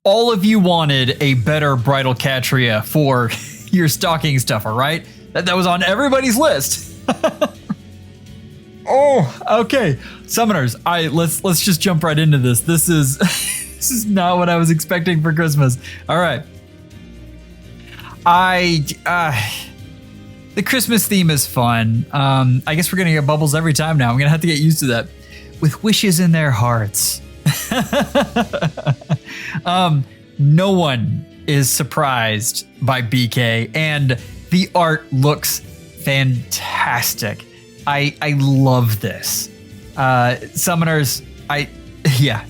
all of you wanted a better Bridal Catria for your stocking stuffer, right? That was on everybody's list. Oh, okay. Summoners, let's just jump right into this. This is this is not what I was expecting for Christmas. All right. The Christmas theme is fun. I guess we're gonna get bubbles every time now. I'm gonna have to get used to that. With wishes in their hearts. No one is surprised by BK, and the art looks fantastic. I love this. Summoners, yeah.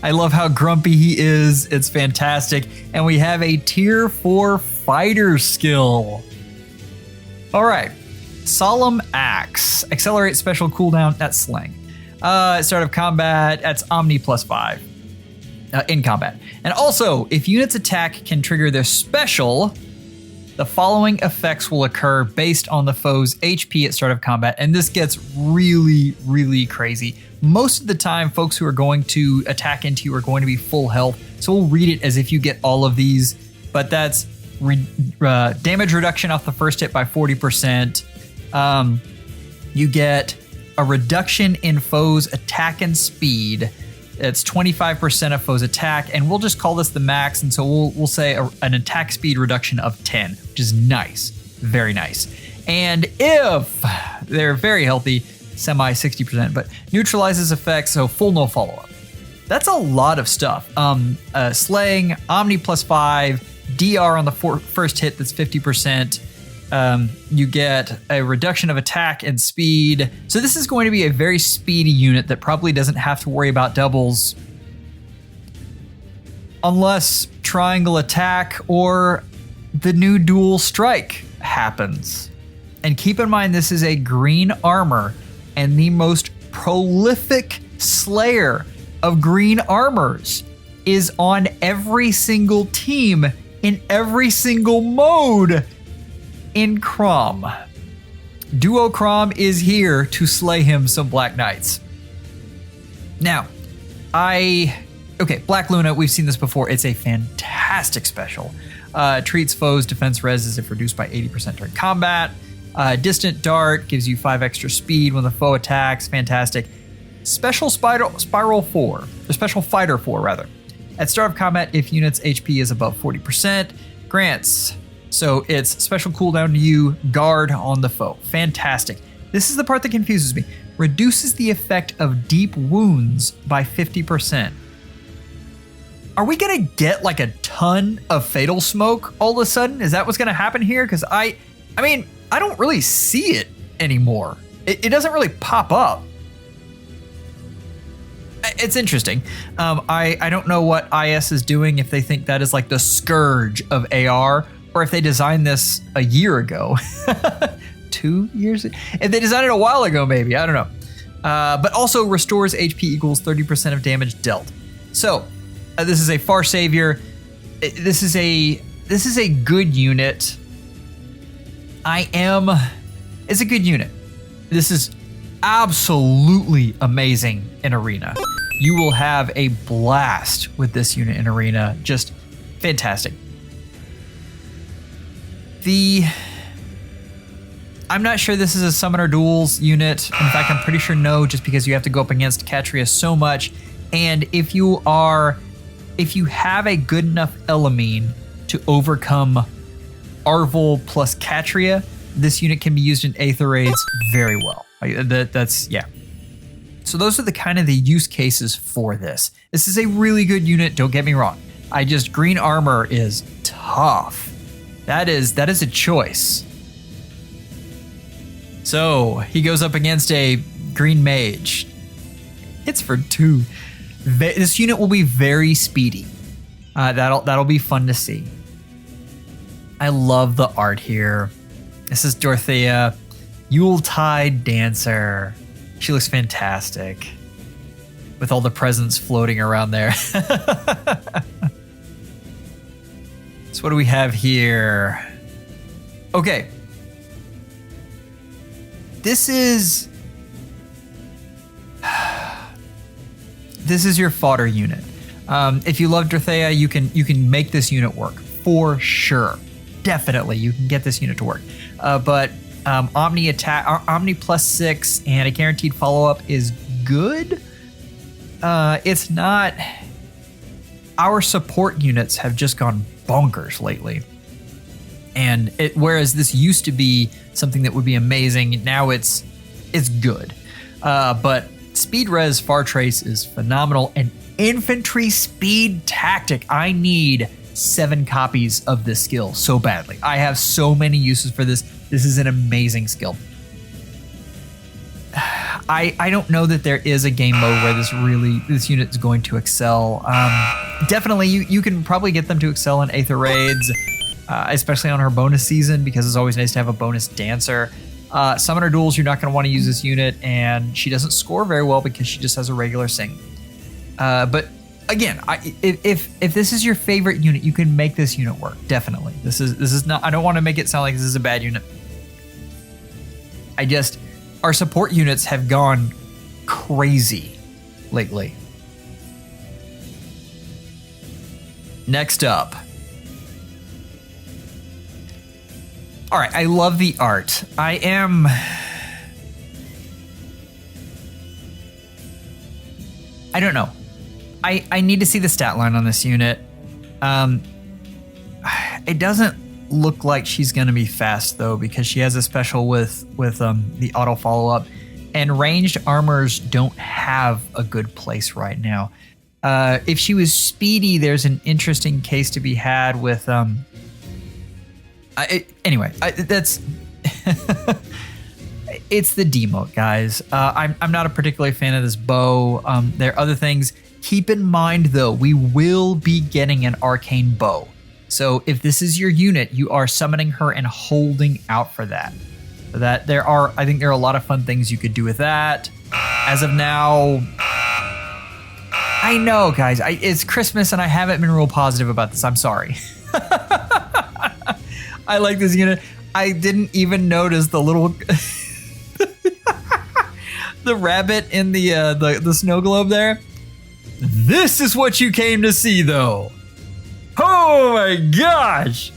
I love how grumpy he is. It's fantastic. And we have a tier 4 fighter skill. All right. Solemn Axe. Accelerate special cooldown at Sling. Start of combat, that's Omni +5 in combat. And also, if units attack can trigger their special, the following effects will occur based on the foe's HP at start of combat. And this gets really, really crazy. Most of the time, folks who are going to attack into you are going to be full health. So we'll read it as if you get all of these, but that's damage reduction off the first hit by 40%. You get a reduction in foes' attack and speed. It's 25% of foes' attack, and we'll just call this the max. And so we'll say an attack speed reduction of 10, which is nice, very nice. And if they're very healthy, semi 60%, but neutralizes effects, so full no follow up. That's a lot of stuff. Slaying, Omni +5, DR on the first hit, that's 50%. You get a reduction of attack and speed. So this is going to be a very speedy unit that probably doesn't have to worry about doubles unless triangle attack or the new dual strike happens. And keep in mind, this is a green armor and the most prolific slayer of green armors is on every single team in every single mode in Crom. Duo Crom is here to slay him some Black Knights. Now, Black Luna, we've seen this before. It's a fantastic special. Treats foes' defense reses if reduced by 80% during combat. Distant Dart gives you 5 extra speed when the foe attacks. Fantastic. Special Spiral 4, or Special Fighter 4 rather. At start of combat, if unit's HP is above 40%, grants. So it's special cooldown to you, guard on the foe. Fantastic. This is the part that confuses me. Reduces the effect of deep wounds by 50%. Are we gonna get like a ton of fatal smoke all of a sudden? Is that what's gonna happen here? Because I mean, I don't really see it anymore. It doesn't really pop up. It's interesting. I don't know what IS is doing, if they think that is like the scourge of AR, or if they designed this a year ago. 2 years? If they designed it a while ago, maybe. I don't know. But also restores HP equals 30% of damage dealt. So, this is a Far Savior. This is a good unit. It's a good unit. This is absolutely amazing in Arena. You will have a blast with this unit in Arena. Just fantastic. I'm not sure this is a Summoner Duels unit. In fact, I'm pretty sure no, just because you have to go up against Catria so much. And if you have a good enough Elamine to overcome Arvel plus Catria, this unit can be used in Aether Raids very well. Yeah. So those are the use cases for this. This is a really good unit, don't get me wrong. Green armor is tough. That is a choice. So he goes up against a green mage. Hits for 2. This unit will be very speedy. That'll be fun to see. I love the art here. This is Dorothea, Yuletide Dancer. She looks fantastic with all the presents floating around there. So what do we have here? Okay. This this is your fodder unit. If you love Dorothea, you can make this unit work for sure. Definitely, you can get this unit to work. But Omni attack, Omni +6, and a guaranteed follow-up is good. It's not. Our support units have just gone bonkers lately, and whereas this used to be something that would be amazing, now it's good. But speed res far trace is phenomenal, and infantry speed tactic. I need 7 copies of this skill so badly. I have so many uses for this. This is an amazing skill. I don't know that there is a game mode where this unit is going to excel. Definitely, you can probably get them to excel in Aether Raids, especially on her bonus season, because it's always nice to have a bonus dancer. Summoner duels, you're not going to want to use this unit, and she doesn't score very well because she just has a regular sing. But again, if this is your favorite unit, you can make this unit work. Definitely, this is not. I don't want to make it sound like this is a bad unit. Our support units have gone crazy lately. Next up. All right, I love the art. I don't know. I need to see the stat line on this unit. It doesn't look like she's going to be fast though, because she has a special with the auto follow-up, and ranged armors don't have a good place right now. If she was speedy, there's an interesting case to be had with anyway, that's it's the demote, guys. I'm not a particular fan of this bow. There are other things. Keep in mind though, we will be getting an arcane bow. So if this is your unit, you are summoning her and holding out for that. I think there are a lot of fun things you could do with that. As of now, I know, guys, it's Christmas and I haven't been real positive about this. I'm sorry. I like this unit. I didn't even notice the little the rabbit in the snow globe there. This is what you came to see, though. Oh my gosh!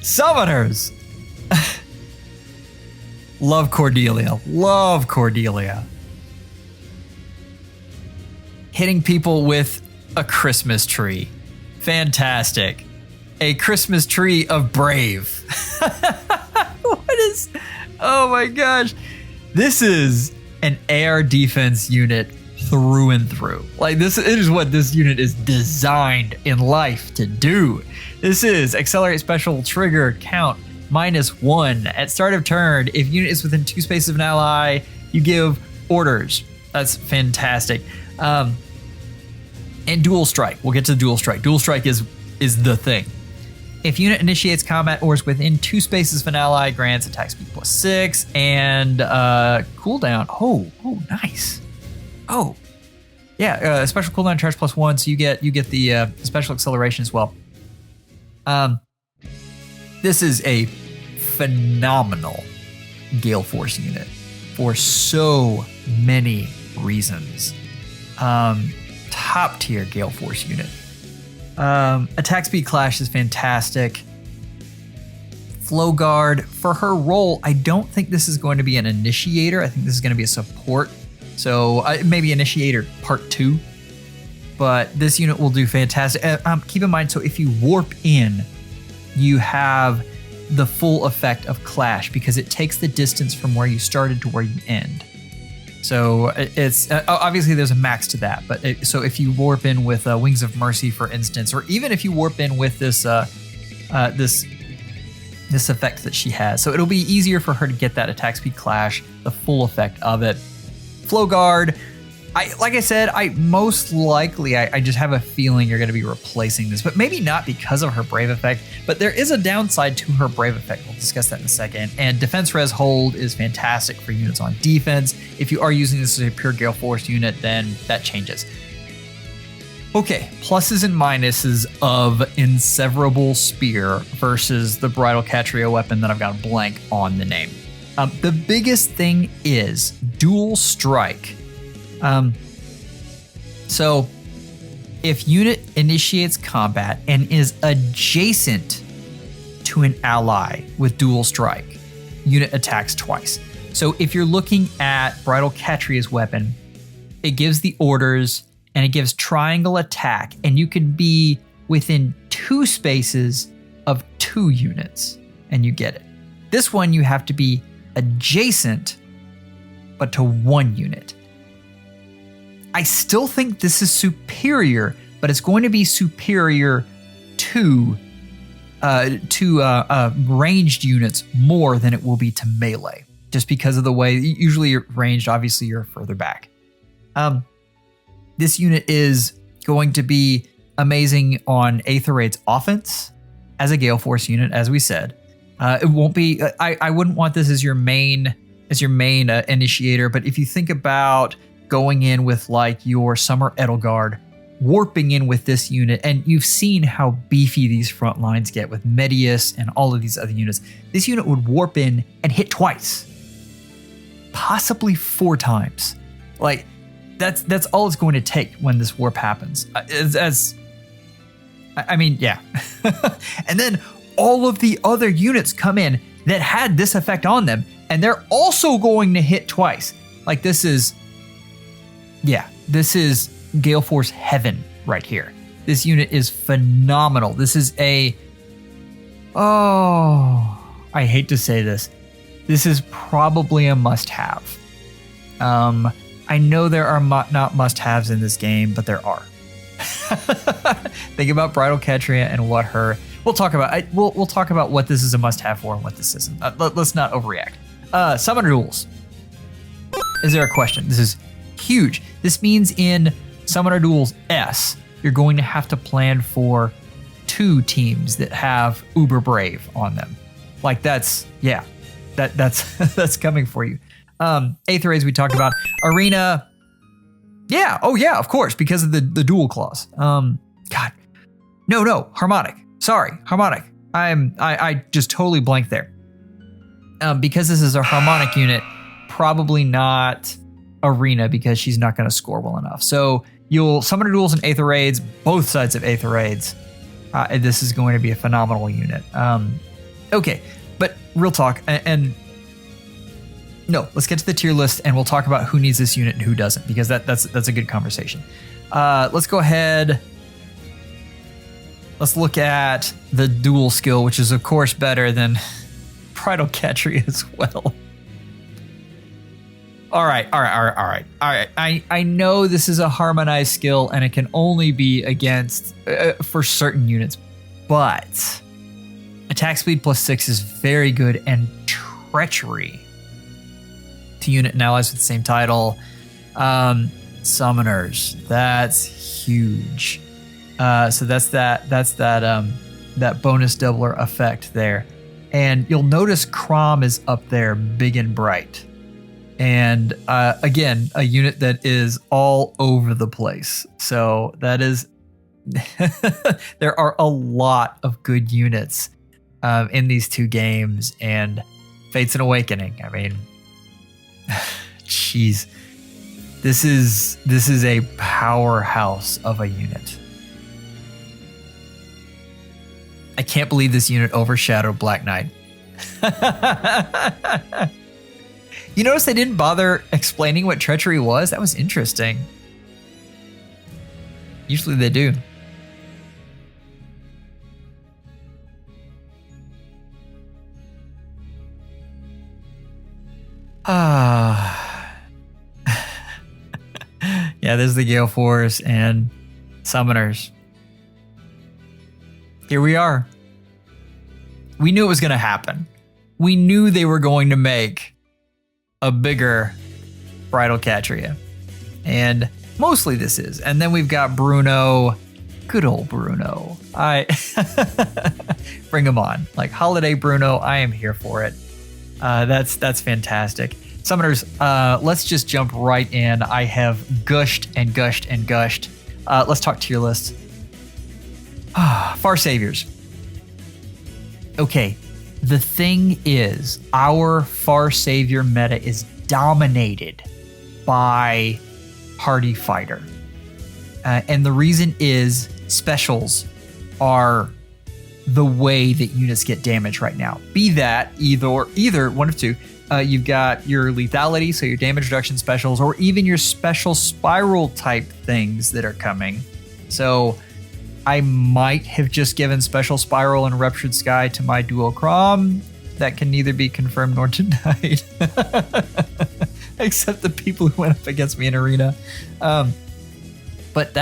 Summoners. Love Cordelia. Love Cordelia. Hitting people with a Christmas tree. Fantastic. A Christmas tree of Brave. Oh my gosh. This is an AR defense unit through and through. Like it is what this unit is designed in life to do. This is accelerate special trigger count -1 at start of turn. If unit is within 2 spaces of an ally, you give orders. That's fantastic. And dual strike. We'll get to dual strike. Dual strike is the thing. If unit initiates combat or is within 2 spaces of an ally, grants attack speed +6 and cooldown. Oh, nice. Oh, yeah. Special cooldown charge +1, so you get the special acceleration as well. This is a phenomenal Gale Force unit for so many reasons. Top tier Gale Force unit. Attack speed clash is fantastic. Flow guard for her role. I don't think this is going to be an initiator. I think this is going to be a support. So maybe initiator part 2. But this unit will do fantastic. Keep in mind, so if you warp in, you have the full effect of clash because it takes the distance from where you started to where you end. So it's obviously there's a max to that, but so if you warp in with Wings of Mercy, for instance, or even if you warp in with this this effect that she has, so it'll be easier for her to get that attack speed clash, the full effect of it. Flow guard. Like I said, most likely I just have a feeling you're going to be replacing this, but maybe not because of her Brave effect. But there is a downside to her Brave effect. We'll discuss that in a second. And defense res hold is fantastic for units on defense. If you are using this as a pure Gale Force unit, then that changes. Okay, pluses and minuses of Inseverable Spear versus the Bridal Catria weapon that I've got a blank on the name. The biggest thing is dual strike. So if unit initiates combat and is adjacent to an ally with dual strike, unit attacks twice. So if you're looking at Bridal Catria's weapon, it gives the orders and it gives triangle attack, and you can be within 2 spaces of 2 units and you get it. This one you have to be adjacent but to 1 unit. I still think this is superior, but it's going to be superior to ranged units more than it will be to melee, just because of the way usually you're ranged. Obviously, you're further back. This unit is going to be amazing on Aether Raid's offense as a Gale Force unit, as we said. It won't be. I wouldn't want this as your main initiator, but if you think about going in with like your Summer Edelgard, warping in with this unit, and you've seen how beefy these front lines get with Medius and all of these other units. This unit would warp in and hit twice, possibly 4 times. Like that's all it's going to take when this warp happens. I mean, yeah. And then all of the other units come in that had this effect on them, and they're also going to hit twice. Like this is Gale Force heaven right here. This unit is phenomenal. This is I hate to say this. This is probably a must-have. I know there are not must-haves in this game, but there are. Think about Bridal Catria and what her. We'll talk about. We'll talk about what this is a must-have for and what this isn't. Let's not overreact. Summoner Duels. Is there a question? This is huge. This means in Summoner Duels S, you're going to have to plan for 2 teams that have Uber Brave on them. Like that's coming for you. Aether Raids we talked about. Arena. Yeah. Oh yeah, of course, because of the dual clause. God. No, Harmonic. Sorry, Harmonic. I just totally blanked there. Because this is a Harmonic unit, probably not Arena, because she's not going to score well enough. So you'll Summoner Duels and Aether Raids, both sides of Aether Raids. And this is going to be a phenomenal unit. Okay, but real talk, and no, let's get to the tier list, and we'll talk about who needs this unit and who doesn't, because that's a good conversation. Let's go ahead. Let's look at the dual skill, which is of course better than Bridal Catria as well. All right. I know this is a harmonized skill, and it can only be against for certain units, but attack speed +6 is very good, and treachery to unit and allies with the same title. Summoners, that's huge. So that's that bonus doubler effect there. And you'll notice Crom is up there big and bright. And again, a unit that is all over the place. So that is, there are a lot of good units in these 2 games, and Fates and Awakening. I mean, jeez, this is a powerhouse of a unit. I can't believe this unit overshadowed Black Knight. You notice they didn't bother explaining what treachery was? That was interesting. Usually they do. Yeah, there's the Gale Force and Summoners. Here we are. We knew it was going to happen. We knew they were going to make a bigger Bridal Catria. And mostly this is. And then we've got Bruno. Good old Bruno. Bring him on. Like Holiday Bruno, I am here for it. That's fantastic. Summoners, let's just jump right in. I have gushed and gushed and gushed. Let's talk tier list. Far Saviors. Okay, the thing is, our Far Savior meta is dominated by Hardy Fighter. And the reason is specials are the way that units get damaged right now. Be that either one of two. You've got your lethality, so your damage reduction specials, or even your special spiral type things that are coming. So I might have just given special spiral and ruptured sky to my dual Crom. That can neither be confirmed nor denied. Except the people who went up against me in arena. But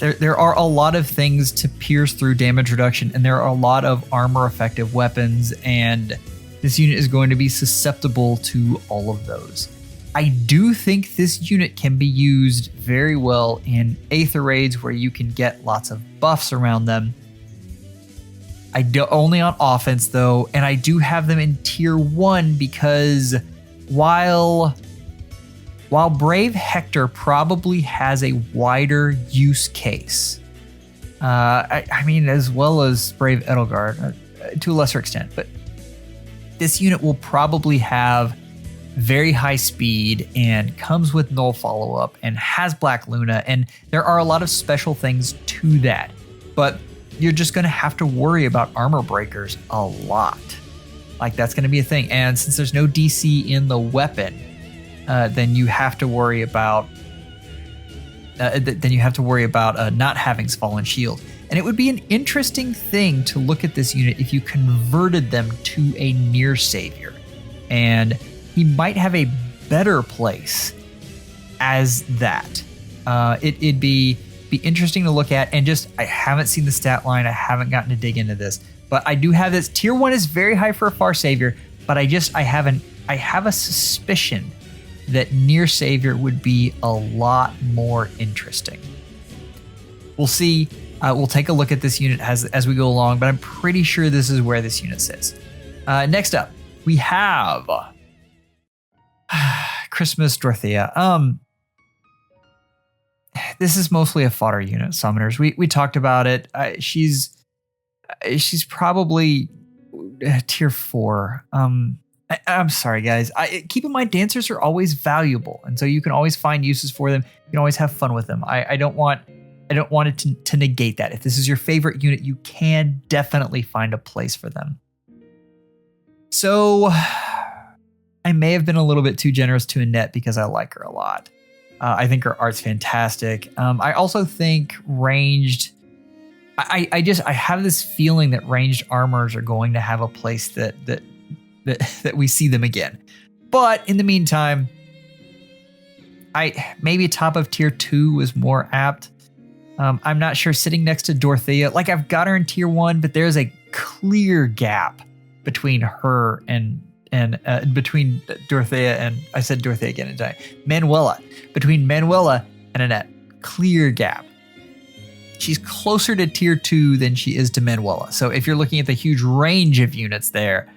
there are a lot of things to pierce through damage reduction, and there are a lot of armor effective weapons, and this unit is going to be susceptible to all of those. I do think this unit can be used very well in Aether Raids where you can get lots of buffs around them. Only on offense though, and I do have them in tier 1 because while Brave Hector probably has a wider use case, I mean, as well as Brave Edelgard to a lesser extent, but this unit will probably have very high speed and comes with null follow-up and has Black Luna, and there are a lot of special things to that. But you're just going to have to worry about armor breakers a lot. Like, that's going to be a thing. And since there's no DC in the weapon, then you have to worry about not having Fallen Shield. And it would be an interesting thing to look at this unit if you converted them to a near savior. And he might have a better place as that. It'd be interesting to look at, and just, I haven't seen the stat line. I haven't gotten to dig into this, but I do have this. Tier 1 is very high for a far savior, but I have a suspicion that near savior would be a lot more interesting. We'll see. We'll take a look at this unit as we go along, but I'm pretty sure this is where this unit sits. Next up, we have Christmas Dorothea. This is mostly a fodder unit, summoners. We talked about it. She's probably tier 4. I'm sorry, guys. Keep in mind, dancers are always valuable, and so you can always find uses for them. You can always have fun with them. I don't want it to negate that. If this is your favorite unit, you can definitely find a place for them. So I may have been a little bit too generous to Annette because I like her a lot. I think her art's fantastic. I also think ranged. I have this feeling that ranged armors are going to have a place that we see them again. But in the meantime, maybe top of tier 2 was more apt. I'm not sure. Sitting next to Dorothea, like, I've got her in tier 1, but there's a clear gap between her and between Dorothea and, I said Dorothea again today, Manuela. Between Manuela and Annette, clear gap. She's closer to tier 2 than she is to Manuela. So if you're looking at the huge range of units there,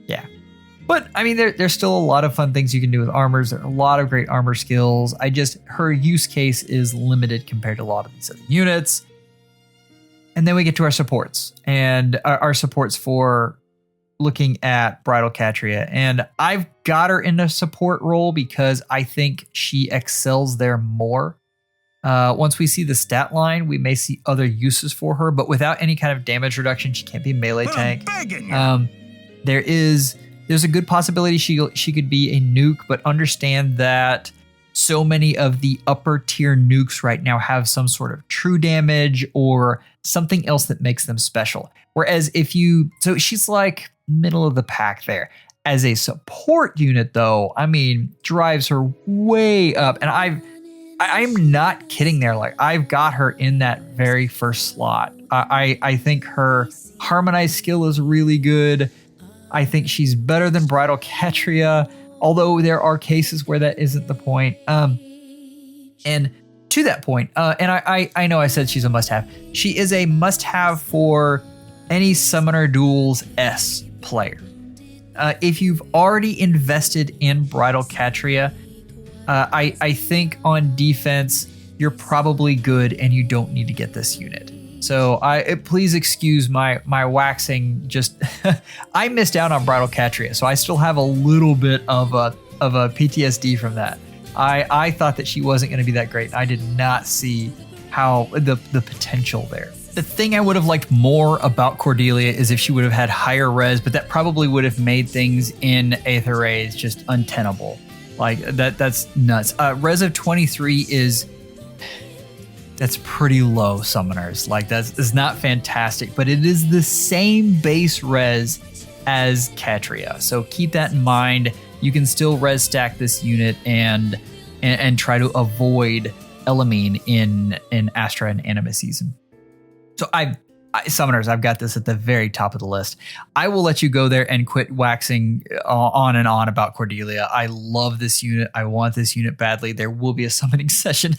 yeah. But I mean, there's still a lot of fun things you can do with armors. There are a lot of great armor skills. Her use case is limited compared to a lot of these other units. And then we get to our supports, and our supports for looking at Bridal Catria. And I've got her in a support role because I think she excels there more. Once we see the stat line, we may see other uses for her, but without any kind of damage reduction, she can't be a melee tank. There's a good possibility she could be a nuke, but understand that so many of the upper tier nukes right now have some sort of true damage or something else that makes them special. Whereas so she's like middle of the pack there. As a support unit though, I mean, drives her way up. And I'm not kidding there. Like, I've got her in that very first slot. I think her Harmonized skill is really good. I think she's better than Bridal Catria, although there are cases where that isn't the point. And to that point, and I know I said she's a must-have. She is a must-have for any Summoner Duels S player. If you've already invested in Bridal Catria, I think on defense, you're probably good and you don't need to get this unit. So please excuse my waxing. Just I missed out on Bridal Catria, so I still have a little bit of a PTSD from that. I thought that she wasn't going to be that great. I did not see how the potential there. The thing I would have liked more about Cordelia is if she would have had higher res, but that probably would have made things in Aether Rays just untenable. Like that's nuts. Res of 23 that's pretty low, summoners. Like that's not fantastic, but it is the same base res as Catria. So keep that in mind. You can still res stack this unit and try to avoid Elamine in Astra and Anima season. So summoners, I've got this at the very top of the list. I will let you go there and quit waxing on and on about Cordelia. I love this unit. I want this unit badly. There will be a summoning session.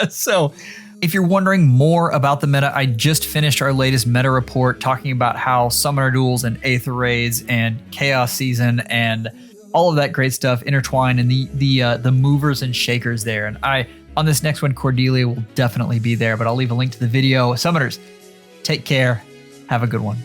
So if you're wondering more about the meta, I just finished our latest meta report talking about how Summoner Duels and Aether Raids and Chaos Season and all of that great stuff intertwine, and the movers and shakers there. And on this next one, Cordelia will definitely be there, but I'll leave a link to the video. Summoners, take care. Have a good one.